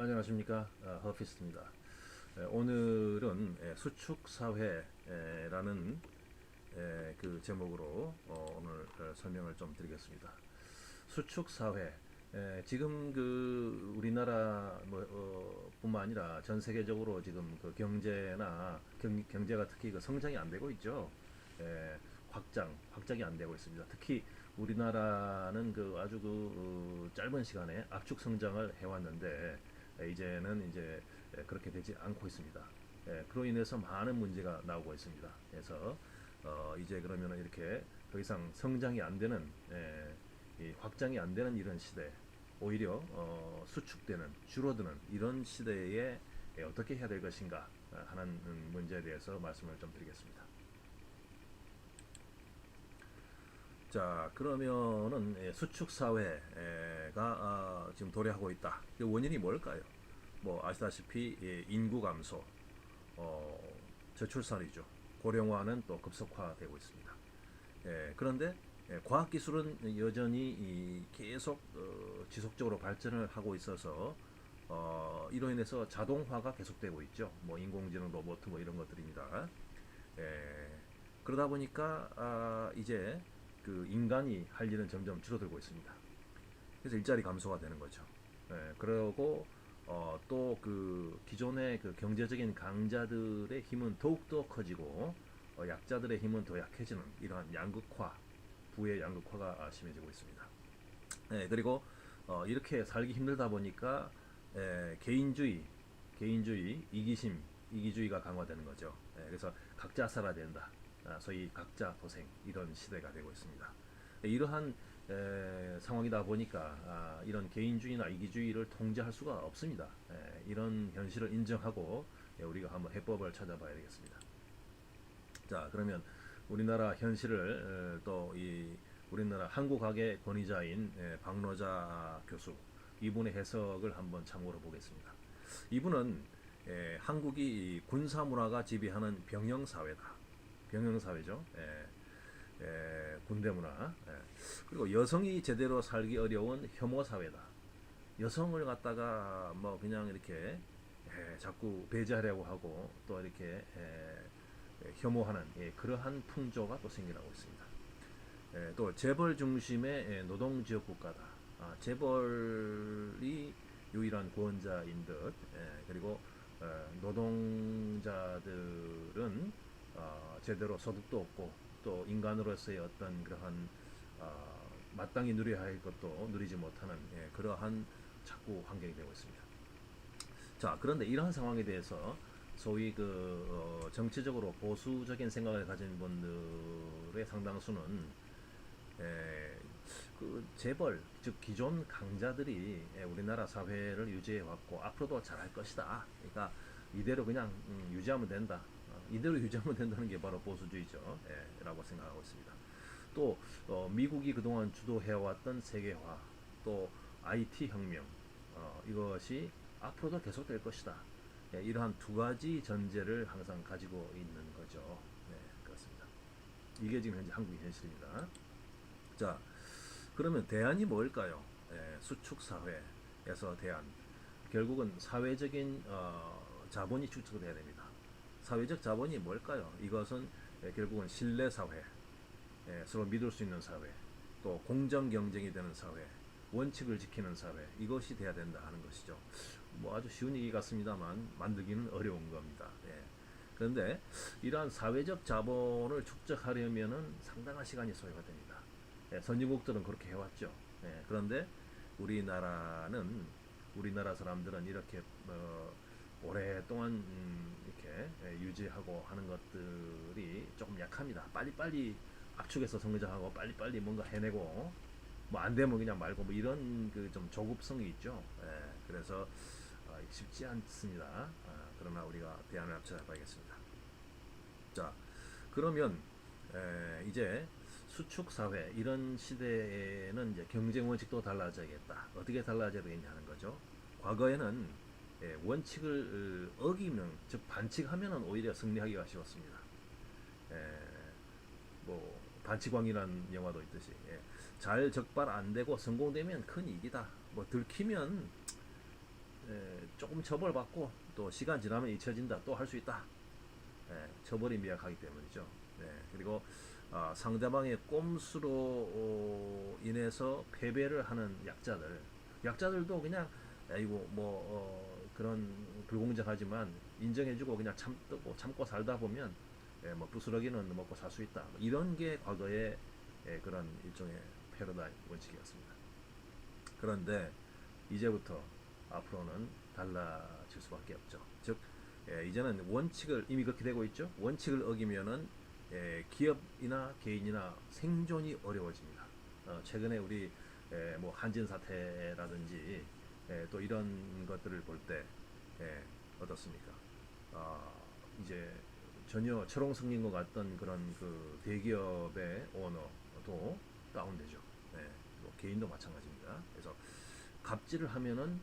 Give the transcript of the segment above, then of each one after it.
안녕하십니까. 허피스트입니다. 오늘은 수축사회라는 그 제목으로 오늘 설명을 좀 드리겠습니다. 수축사회, 지금 그 우리나라 뿐만 아니라 전 세계적으로 지금 그 경제나 경제가 특히 그 성장이 안 되고 있죠. 확장이 안 되고 있습니다. 특히 우리나라는 그 아주 짧은 시간에 압축 성장을 해왔는데 이제는 이제 그렇게 되지 않고 있습니다. 그로 인해서 많은 문제가 나오고 있습니다. 그래서 이제 그러면 이렇게 더 이상 성장이 안 되는 이 확장이 안 되는 이런 시대, 오히려 수축되는 줄어드는 이런 시대에 어떻게 해야 될 것인가 하는 문제에 대해서 말씀을 좀 드리겠습니다. 자, 그러면은 수축 사회가 지금 도래하고 있다. 그 원인이 뭘까요? 뭐 아시다시피 인구 감소, 어, 저출산이죠. 고령화는 또 급속화되고 있습니다. 그런데 과학 기술은 여전히 계속 지속적으로 발전을 하고 있어서 이로 인해서 자동화가 계속되고 있죠. 뭐 인공지능, 로봇 뭐 이런 것들입니다. 예, 그러다 보니까 이제 그 인간이 할 일은 점점 줄어들고 있습니다. 그래서 일자리 감소가 되는 거죠. 그러고 또 그 기존의 그 경제적인 강자들의 힘은 더욱더 커지고 약자들의 힘은 더 약해지는 이러한 양극화, 부의 양극화가 심해지고 있습니다. 그리고 이렇게 살기 힘들다 보니까 개인주의, 이기주의가 강화되는 거죠. 그래서 각자 살아야 된다. 소위 각자 도생 이런 시대가 되고 있습니다. 이러한 상황이다 보니까 이런 개인주의나 이기주의를 통제할 수가 없습니다. 이런 현실을 인정하고 우리가 한번 해법을 찾아봐야 되겠습니다. 자, 그러면 우리나라 현실을 또 이 우리나라 한국학의 권위자인 박노자 교수 이분의 해석을 한번 참고로 보겠습니다. 이분은 한국이 군사 문화가 지배하는 병영 사회다. 병영 사회죠. 군대 문화. 그리고 여성이 제대로 살기 어려운 혐오 사회다. 여성을 갖다가 뭐 그냥 이렇게 자꾸 배제하려고 하고 또 이렇게 혐오하는 그러한 풍조가 또 생겨나고 있습니다. 또 재벌 중심의 노동지역 국가다. 재벌이 유일한 구원자인 듯. 그리고 노동자들은 제대로 소득도 없고 또 인간으로서의 어떤 그러한 마땅히 누려야 할 것도 누리지 못하는 그러한 자꾸 환경이 되고 있습니다. 자, 그런데 이러한 상황에 대해서 소위 그 정치적으로 보수적인 생각을 가진 분들의 상당수는 그 재벌 즉 기존 강자들이 우리나라 사회를 유지해 왔고 앞으로도 잘할 것이다. 그러니까 이대로 그냥 유지하면 된다. 이대로 유지하면 된다는 게 바로 보수주의죠. 라고 생각하고 있습니다. 또 미국이 그동안 주도해왔던 세계화, 또 IT 혁명, 이것이 앞으로도 계속될 것이다. 이러한 두 가지 전제를 항상 가지고 있는 거죠. 네, 그렇습니다. 이게 지금 현재 한국의 현실입니다. 자, 그러면 대안이 뭘까요? 수축 사회에서 대안. 결국은 사회적인 자본이 축적돼야 됩니다. 사회적 자본이 뭘까요? 이것은 결국은 신뢰 사회, 서로 믿을 수 있는 사회, 또 공정 경쟁이 되는 사회, 원칙을 지키는 사회, 이것이 돼야 된다 하는 것이죠. 뭐 아주 쉬운 얘기 같습니다만 만들기는 어려운 겁니다. 그런데 이러한 사회적 자본을 축적하려면은 상당한 시간이 소요가 됩니다. 선진국들은 그렇게 해왔죠. 그런데 우리나라 사람들은 이렇게 오랫동안 이렇게 유지하고 하는 것들이 조금 약합니다. 빨리빨리 압축해서 성장하고 빨리빨리 뭔가 해내고 뭐 안 되면 그냥 말고 뭐 이런 그 좀 조급성이 있죠. 그래서 쉽지 않습니다. 그러나 우리가 대안을 찾아봐야겠습니다. 자, 그러면 이제 수축 사회 이런 시대에는 이제 경쟁 원칙도 달라져야겠다. 어떻게 달라져야 되겠냐 하는 거죠. 과거에는 원칙을 어기면 즉 반칙하면은 오히려 승리하기가 쉬웠습니다. 에, 뭐 반칙왕이라는 영화도 있듯이 잘 적발 안 되고 성공되면 큰 이익이다. 뭐 들키면 조금 처벌받고 또 시간 지나면 잊혀진다, 또 할 수 있다. 처벌이 미약하기 때문이죠. 그리고 상대방의 꼼수로 인해서 패배를 하는 약자들도 그냥 이거 뭐 그런 불공정하지만 인정해주고 그냥 참고 살다 보면 뭐 부스러기는 먹고 살 수 있다. 뭐 이런 게 과거의 그런 일종의 패러다임 원칙이었습니다. 그런데 이제부터 앞으로는 달라질 수밖에 없죠. 즉 이제는 원칙을 이미 그렇게 되고 있죠. 원칙을 어기면은 기업이나 개인이나 생존이 어려워집니다. 최근에 우리 뭐 한진 사태라든지 또 이런 것들을 볼 때 어떻습니까? 이제 전혀 철옹성인 것 같던 그런 그 대기업의 오너도 다운되죠. 뭐 개인도 마찬가지입니다. 그래서 갑질을 하면은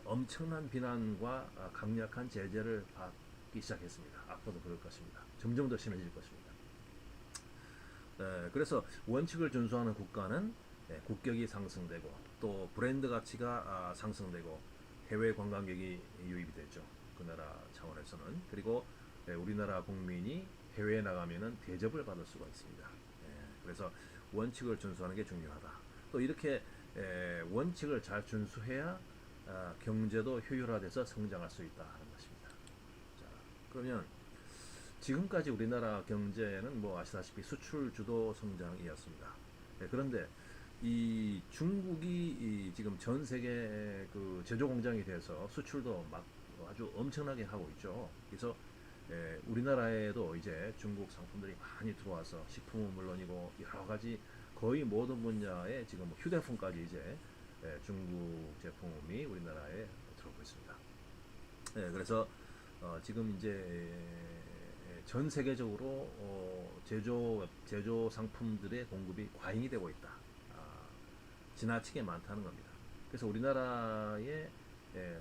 엄청난 비난과 강력한 제재를 받기 시작했습니다. 앞으로도 그럴 것입니다. 점점 더 심해질 것입니다. 그래서 원칙을 준수하는 국가는 국격이 상승되고 또 브랜드 가치가 상승되고 해외 관광객이 유입이 되죠. 그 나라 차원에서는. 그리고 우리나라 국민이 해외에 나가면은 대접을 받을 수가 있습니다. 그래서 원칙을 준수하는 게 중요하다. 또 이렇게 원칙을 잘 준수해야 경제도 효율화돼서 성장할 수 있다 하는 것입니다. 자, 그러면 지금까지 우리나라 경제는 뭐 아시다시피 수출 주도 성장이었습니다. 그런데 이 중국이 지금 전 세계 그 제조 공장이 돼서 수출도 막 아주 엄청나게 하고 있죠. 그래서 우리나라에도 이제 중국 상품들이 많이 들어와서 식품은 물론이고 여러 가지 거의 모든 분야에 지금 휴대폰까지 이제 중국 제품이 우리나라에 들어오고 있습니다. 그래서 지금 이제 전 세계적으로 제조 상품들의 공급이 과잉이 되고 있다. 지나치게 많다는 겁니다. 그래서 우리나라의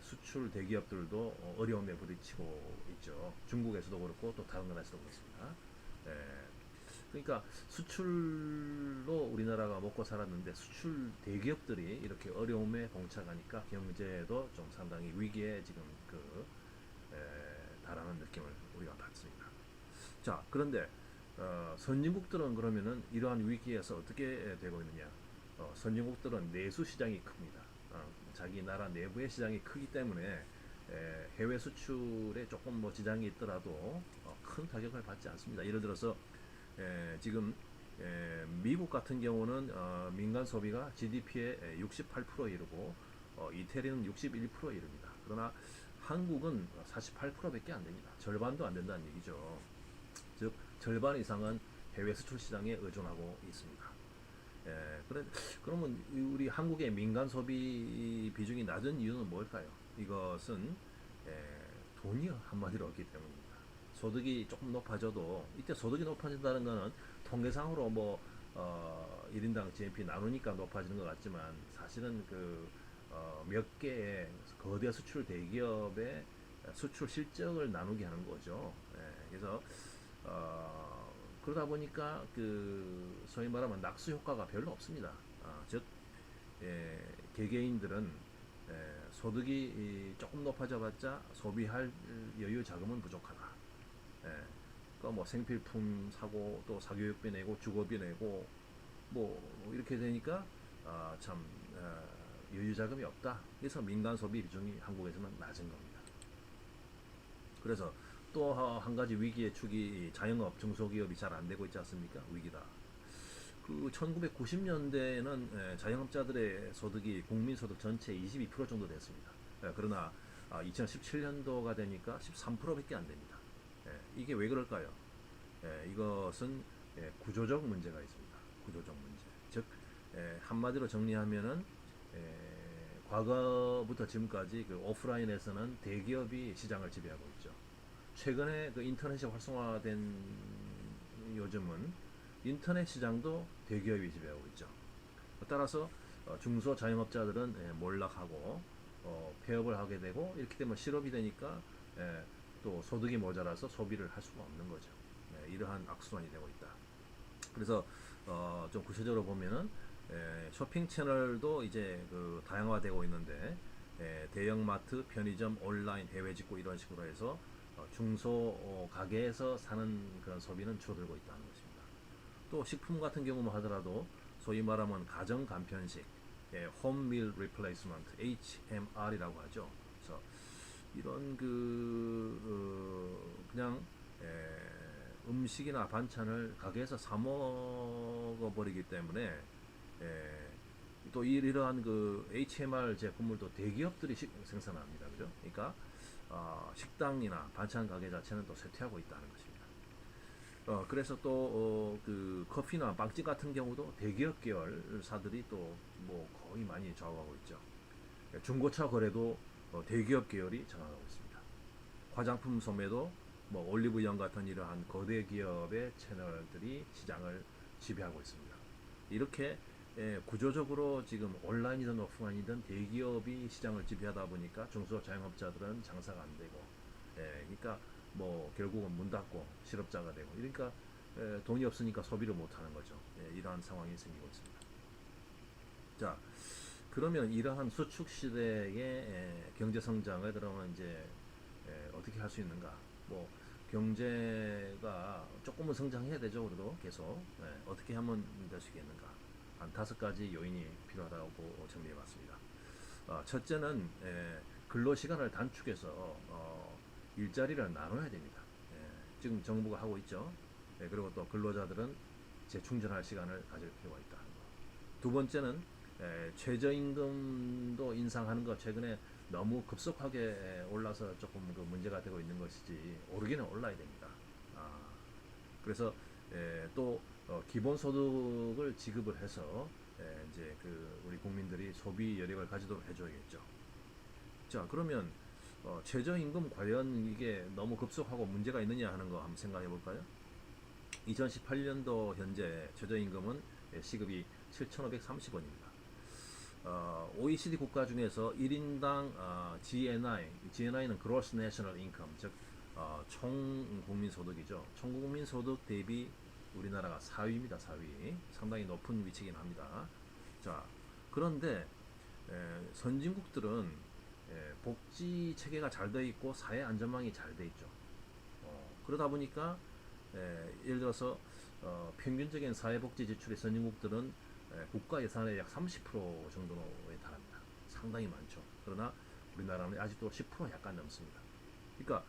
수출 대기업들도 어려움에 부딪히고 있죠. 중국에서도 그렇고 또 다른 나라에서도 그렇습니다. 그러니까 수출로 우리나라가 먹고 살았는데 수출 대기업들이 이렇게 어려움에 봉착하니까 경제도 좀 상당히 위기에 지금 달하는 느낌을 우리가 받습니다. 자, 그런데 선진국들은 그러면은 이러한 위기에서 어떻게 되고 있느냐? 선진국들은 내수 시장이 큽니다. 자기 나라 내부의 시장이 크기 때문에 해외 수출에 조금 뭐 지장이 있더라도 큰 타격을 받지 않습니다. 예를 들어서 지금 미국 같은 경우는 민간 소비가 GDP의 68%에 이르고 이태리는 61%에 이릅니다. 그러나 한국은 48%밖에 안 됩니다. 절반도 안 된다는 얘기죠. 즉 절반 이상은 해외 수출 시장에 의존하고 있습니다. 그러면 우리 한국의 민간 소비 비중이 낮은 이유는 뭘까요? 이것은 돈이 한마디로 없기 때문입니다. 소득이 조금 높아져도 이때 소득이 높아진다는 것은 통계상으로 뭐 1인당 GNP 나누니까 높아지는 것 같지만 사실은 몇 개의 거대 수출 대기업의 수출 실적을 나누게 하는 거죠. 그래서 그러다 보니까 소위 말하면 낙수 효과가 별로 없습니다. 즉 개개인들은 소득이 조금 높아져봤자 소비할 여유 자금은 부족하다. 그러니까 뭐 생필품 사고 또 사교육비 내고 주거비 내고 뭐 이렇게 되니까 참 여유 자금이 없다. 그래서 민간 소비 비중이 한국에서는 낮은 겁니다. 그래서 또 한 가지 위기의 축이 자영업, 중소기업이 잘 안 되고 있지 않습니까? 위기다. 1990년대에는 자영업자들의 소득이 국민소득 전체 22% 정도 됐습니다. 그러나 2017년도가 되니까 13%밖에 안 됩니다. 이게 왜 그럴까요? 이것은 구조적 문제가 있습니다. 구조적 문제. 즉 한마디로 정리하면은 과거부터 지금까지 오프라인에서는 대기업이 시장을 지배하고 있죠. 최근에 인터넷이 활성화된 요즘은 인터넷 시장도 대기업이 지배하고 있죠. 따라서 중소 자영업자들은 몰락하고 폐업을 하게 되고 이렇게 되면 실업이 되니까 또 소득이 모자라서 소비를 할 수가 없는 거죠. 이러한 악순환이 되고 있다. 그래서 좀 구체적으로 보면은 쇼핑 채널도 이제 다양화되고 있는데 대형마트, 편의점, 온라인, 해외 직구 이런 식으로 해서 중소 가게에서 사는 그런 소비는 줄어들고 있다는 것입니다. 또 식품 같은 경우만 하더라도 소위 말하면 가정 간편식, 홈밀 리플레이스먼트 HMR이라고 하죠. 그래서 이런 그냥 음식이나 반찬을 가게에서 사 먹어 버리기 때문에 또 이러한 그 HMR 제품을 대기업들이 생산합니다. 그죠? 그러니까 식당이나 반찬 가게 자체는 또 쇠퇴하고 있다는 것입니다. 그래서 또 그 커피나 빵집 같은 경우도 대기업 계열사들이 또 뭐 거의 많이 좌우하고 있죠. 중고차 거래도 대기업 계열이 장악하고 있습니다. 화장품 소매도 뭐 올리브영 같은 이러한 거대 기업의 채널들이 시장을 지배하고 있습니다. 이렇게 구조적으로 지금 온라인이든 오프라인이든 대기업이 시장을 지배하다 보니까 중소자영업자들은 장사가 안 되고, 그러니까 뭐 결국은 문 닫고 실업자가 되고, 그러니까 돈이 없으니까 소비를 못 하는 거죠. 이러한 상황이 생기고 있습니다. 자, 그러면 이러한 수축 시대의 경제 성장을 그러면 이제 어떻게 할 수 있는가? 뭐 경제가 조금은 성장해야 되죠. 그래도 계속 어떻게 하면 될 수 있겠는가? 한 5가지 요인이 필요하다고 정리해봤습니다. 첫째는 근로 시간을 단축해서 일자리를 나눠야 됩니다. 지금 정부가 하고 있죠. 그리고 또 근로자들은 재충전할 시간을 가질 필요가 있다. 두 번째는 최저임금도 인상하는 것 최근에 너무 급속하게 올라서 조금 그 문제가 되고 있는 것이지 오르기는 올라야 됩니다. 그래서 또 기본소득을 지급을 해서 이제 그 우리 국민들이 소비 여력을 가지도록 해줘야겠죠. 자, 그러면 최저임금 과연 이게 너무 급속하고 문제가 있느냐 하는 거 한번 생각해 볼까요? 2018년도 현재 최저임금은 시급이 7,530원입니다. OECD 국가 중에서 1인당 GNI는 Gross National Income, 즉 총 국민 소득이죠. 총 국민 소득 대비 우리나라가 4위입니다. 4위. 상당히 높은 위치긴 합니다. 자, 그런데 선진국들은 복지 체계가 잘 돼 있고 사회 안전망이 잘 돼 있죠. 그러다 보니까 예를 들어서 평균적인 사회복지 지출의 선진국들은 국가 예산의 약 30% 정도에 달합니다. 상당히 많죠. 그러나 우리나라는 아직도 10% 약간 넘습니다. 그러니까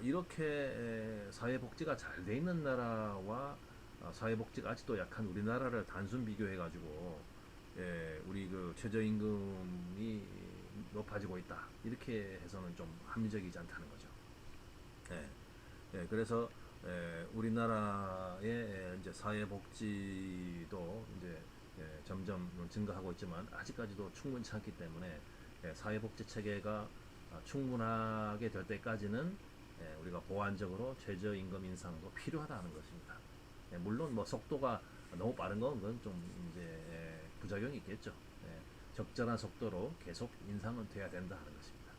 이렇게 사회복지가 잘 돼 있는 나라와 사회복지가 아직도 약한 우리나라를 단순 비교해가지고 우리 그 최저임금이 높아지고 있다. 이렇게 해서는 좀 합리적이지 않다는 거죠. 그래서 우리나라의 이제 사회복지도 이제 점점 증가하고 있지만 아직까지도 충분치 않기 때문에 사회복지 체계가 충분하게 될 때까지는 우리가 보완적으로 최저임금 인상도 필요하다는 것입니다. 물론 뭐 속도가 너무 빠른 건 좀 이제 부작용이 있겠죠. 적절한 속도로 계속 인상은 돼야 된다 하는 것입니다.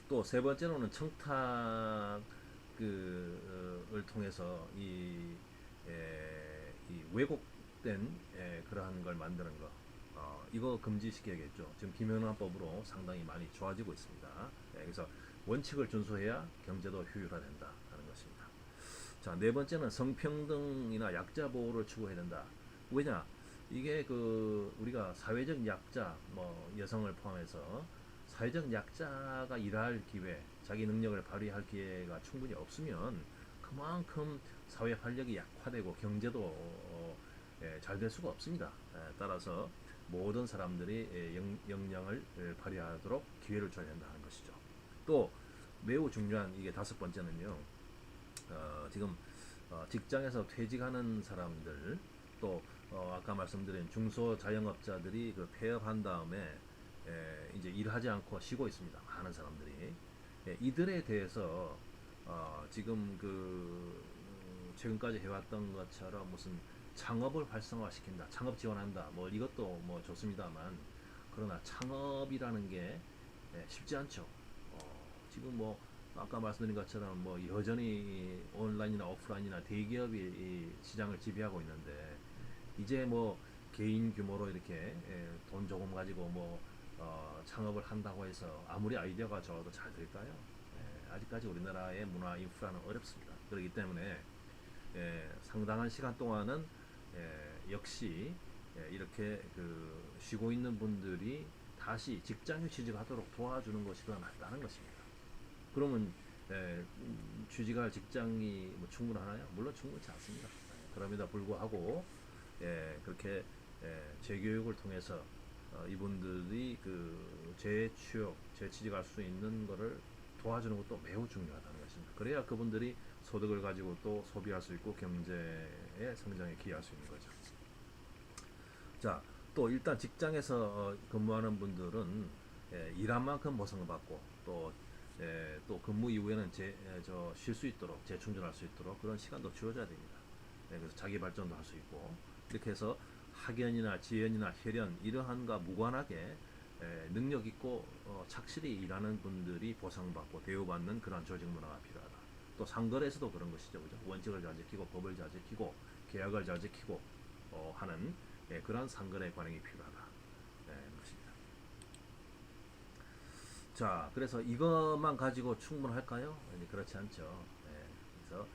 또 세 번째로는 청탁을 통해서 이 왜곡된 그러한 걸 만드는 거, 이거 금지시켜야겠죠. 지금 김영란법으로 상당히 많이 좋아지고 있습니다. 그래서 원칙을 준수해야 경제도 효율화된다 하는 것입니다. 자, 네 번째는 성평등이나 약자 보호를 추구해야 된다. 왜냐? 이게 그 우리가 사회적 약자, 뭐 여성을 포함해서 사회적 약자가 일할 기회, 자기 능력을 발휘할 기회가 충분히 없으면 그만큼 사회 활력이 약화되고 경제도 잘 될 수가 없습니다. 따라서 모든 사람들이 역량을 발휘하도록 기회를 줘야 된다는 것이죠. 또 매우 중요한 이게 5번째는요. 지금 직장에서 퇴직하는 사람들, 또 아까 말씀드린 중소자영업자들이 그 폐업한 다음에 이제 일하지 않고 쉬고 있습니다. 많은 사람들이. 이들에 대해서 지금 그 최근까지 해왔던 것처럼 무슨 창업을 활성화시킨다, 창업 지원한다, 뭐 이것도 뭐 좋습니다만, 그러나 창업이라는 게 쉽지 않죠. 지금 뭐 아까 말씀드린 것처럼 뭐 여전히 온라인이나 오프라인이나 대기업이 이 시장을 지배하고 있는데, 이제 뭐 개인 규모로 이렇게 돈 조금 가지고 뭐 창업을 한다고 해서 아무리 아이디어가 좋아도 잘 될까요? 아직까지 우리나라의 문화 인프라는 어렵습니다. 그렇기 때문에 상당한 시간 동안은 역시 이렇게 그 쉬고 있는 분들이 다시 직장에 취직하도록 도와주는 것이 더 낫다는 것입니다. 그러면 취직할 직장이 뭐 충분하나요? 물론 충분치 않습니다. 그럼에도 불구하고 그렇게 재교육을 통해서 이분들이 그 재취업, 재취직할 수 있는 것을 도와주는 것도 매우 중요하다는 것입니다. 그래야 그분들이 소득을 가지고 또 소비할 수 있고 경제의 성장에 기여할 수 있는 거죠. 자, 또 일단 직장에서 근무하는 분들은 일한 만큼 보상을 받고 또 근무 이후에는 쉴 수 있도록 재충전할 수 있도록 그런 시간도 주어져야 됩니다. 그래서 자기 발전도 할 수 있고 이렇게 해서 학연이나 지연이나 혈연 이러한과 무관하게 능력 있고 착실히 일하는 분들이 보상받고 대우받는 그런 조직 문화가 필요하다. 또 상거래에서도 그런 것이죠, 그죠? 원칙을 잘 지키고 법을 잘 지키고 계약을 잘 지키고 하는 그러한 상거래 관행이 필요하다. 것입니다. 자, 그래서 이것만 가지고 충분할까요? 그렇지 않죠. 그래서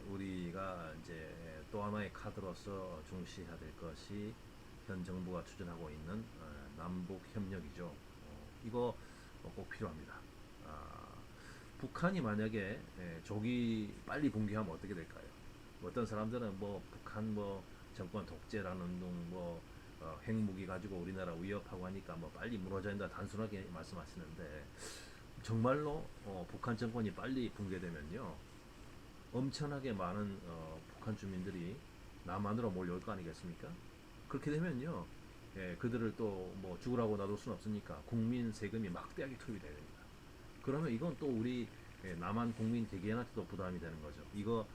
우리가 이제 또 하나의 카드로서 중시해야 될 것이 현 정부가 추진하고 있는 남북 협력이죠. 이거 꼭 필요합니다. 아, 북한이 만약에 조기 빨리 붕괴하면 어떻게 될까요? 어떤 사람들은 뭐 북한 뭐 정권 독재라는 둥뭐 핵무기 가지고 우리나라 위협하고 하니까 뭐 빨리 무너져야 된다 단순하게 말씀하시는데 정말로 북한 정권이 빨리 붕괴되면요 엄청나게 많은 북한 주민들이 남한으로 몰려올 거 아니겠습니까? 그렇게 되면요 그들을 또 뭐 죽으라고 놔둘 수는 없으니까 국민 세금이 막대하게 투입이 돼야 됩니다. 그러면 이건 또 우리 남한 국민 개개인한테도 부담이 되는 거죠. 이거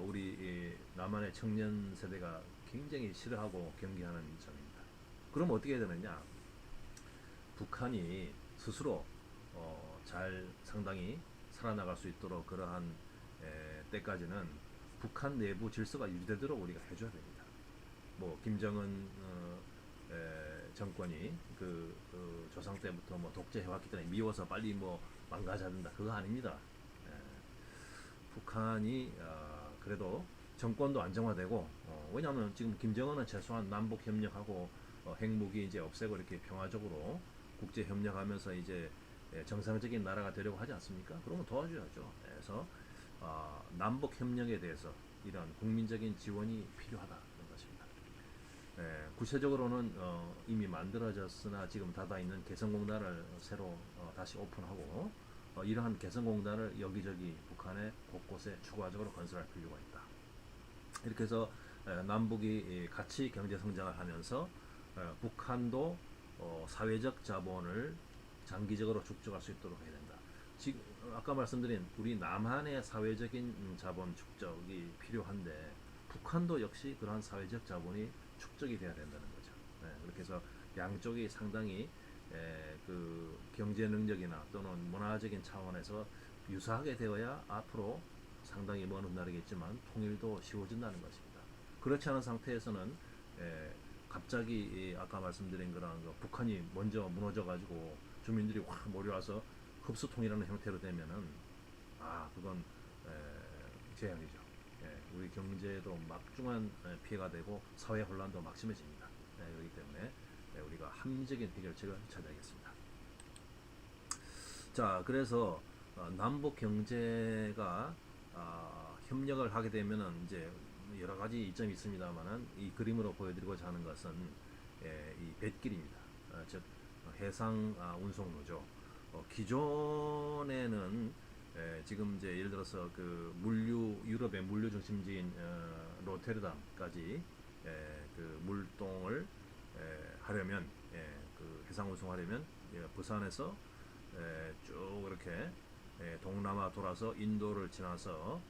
우리 남한의 청년 세대가 굉장히 싫어하고 경계하는 점입니다. 그럼 어떻게 해야 되느냐? 북한이 스스로 잘 상당히 살아나갈 수 있도록 그러한 때까지는 북한 내부 질서가 유지되도록 우리가 해줘야 됩니다. 뭐 김정은 정권이 그 조상 때부터 뭐 독재해왔기 때문에 미워서 빨리 뭐 망가져야 된다 그거 아닙니다. 에, 북한이 그래도 정권도 안정화되고 왜냐하면 지금 김정은은 최소한 남북 협력하고 핵무기 이제 없애고 이렇게 평화적으로 국제 협력하면서 이제 정상적인 나라가 되려고 하지 않습니까? 그러면 도와줘야죠. 그래서 남북 협력에 대해서 이런 국민적인 지원이 필요하다는 것입니다. 구체적으로는 이미 만들어졌으나 지금 닫아 있는 개성공단을 새로 다시 오픈하고 이러한 개성공단을 여기저기 북한의 곳곳에 추가적으로 건설할 필요가 있다. 이렇게 해서 남북이 같이 경제 성장을 하면서 북한도 사회적 자본을 장기적으로 축적할 수 있도록 해야 된다. 지금 아까 말씀드린 우리 남한의 사회적인 자본 축적이 필요한데 북한도 역시 그러한 사회적 자본이 축적이 돼야 된다는 거죠. 그렇게 해서 양쪽이 상당히 그 경제 능력이나 또는 문화적인 차원에서 유사하게 되어야 앞으로 상당히 먼 훗날이겠지만 통일도 쉬워진다는 것입니다. 그렇지 않은 상태에서는 갑자기 아까 말씀드린 그런 북한이 먼저 무너져가지고 주민들이 확 몰려와서 흡수통이라는 형태로 되면은 그건 재앙이죠. 우리 경제도 막중한 피해가 되고 사회 혼란도 막심해집니다. 그렇기 때문에 우리가 합리적인 해결책을 찾아야겠습니다. 자, 그래서 남북 경제가 협력을 하게 되면은 이제 여러 가지 이점이 있습니다만은 이 그림으로 보여드리고자 하는 것은 이 뱃길입니다. 즉 해상 운송로죠. 기존에는 지금 이제 예를 들어서 그 유럽의 물류 중심지인 로테르담까지 그 물동을 하려면 그 해상 운송하려면 부산에서 쭉 이렇게 동남아 돌아서 인도를 지나서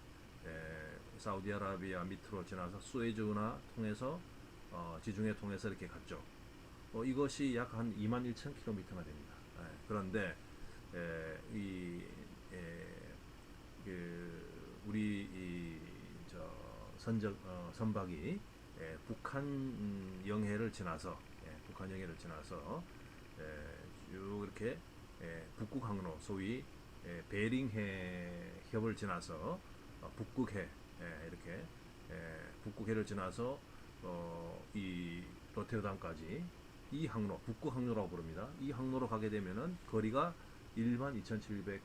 사우디아라비아 밑으로 지나서 수에즈운하 통해서 지중해 통해서 이렇게 갔죠. 이것이 약 한 21,000km가 됩니다. 그런데 우리 선박이 북한 영해를 지나서 북한 영해를 지나서 쭉 이렇게 북극 항로 소위 베링해 협을 지나서 북극해 이렇게 북극해를 지나서 이 로테르담까지 이 항로 북극 항로라고 부릅니다. 이 항로로 가게 되면은 거리가 12,700km,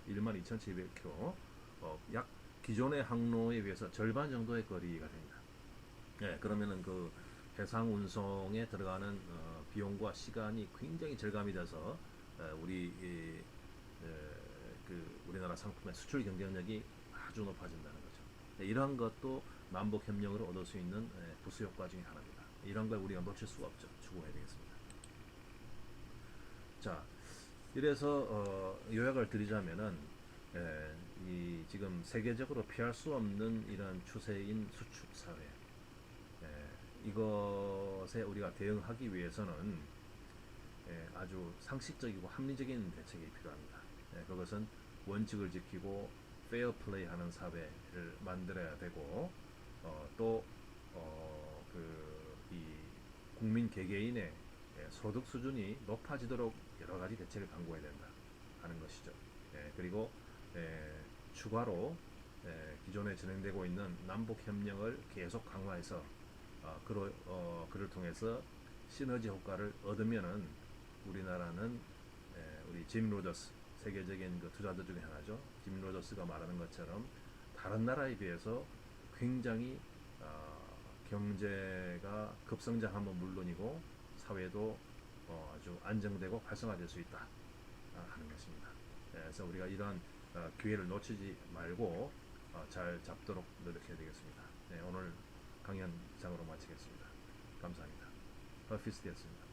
12,700km, 약 기존의 항로에 비해서 절반 정도의 거리가 됩니다. 그러면은 그 해상 운송에 들어가는 비용과 시간이 굉장히 절감이 돼서 우리나라 상품의 수출 경쟁력이 아주 높아진다는 거죠. 이러한 것도 남북 협력으로 얻을 수 있는 부수 효과 중에 하나입니다. 이런 걸 우리가 놓칠 수가 없죠. 추구해야 되겠습니다. 자, 이래서 요약을 드리자면은 이 지금 세계적으로 피할 수 없는 이런 추세인 수축 사회, 이것에 우리가 대응하기 위해서는 아주 상식적이고 합리적인 대책이 필요합니다. 그것은 원칙을 지키고 페어 플레이 하는 사회를 만들어야 되고 이 국민 개개인의 소득 수준이 높아지도록 여러 가지 대책을 강구해야 된다 하는 것이죠. 그리고 추가로 기존에 진행되고 있는 남북 협력을 계속 강화해서 그를 통해서 시너지 효과를 얻으면은 우리나라는 우리 짐 로저스 세계적인 그 투자자 중에 하나죠. 짐 로저스가 말하는 것처럼 다른 나라에 비해서 굉장히 경제가 급성장하면 물론이고 사회도 아주 안정되고 활성화될 수 있다 하는 것입니다. 그래서 우리가 이러한 기회를 놓치지 말고 잘 잡도록 노력해야 되겠습니다. 오늘 강연 이상으로 마치겠습니다. 감사합니다. 허피스트였습니다.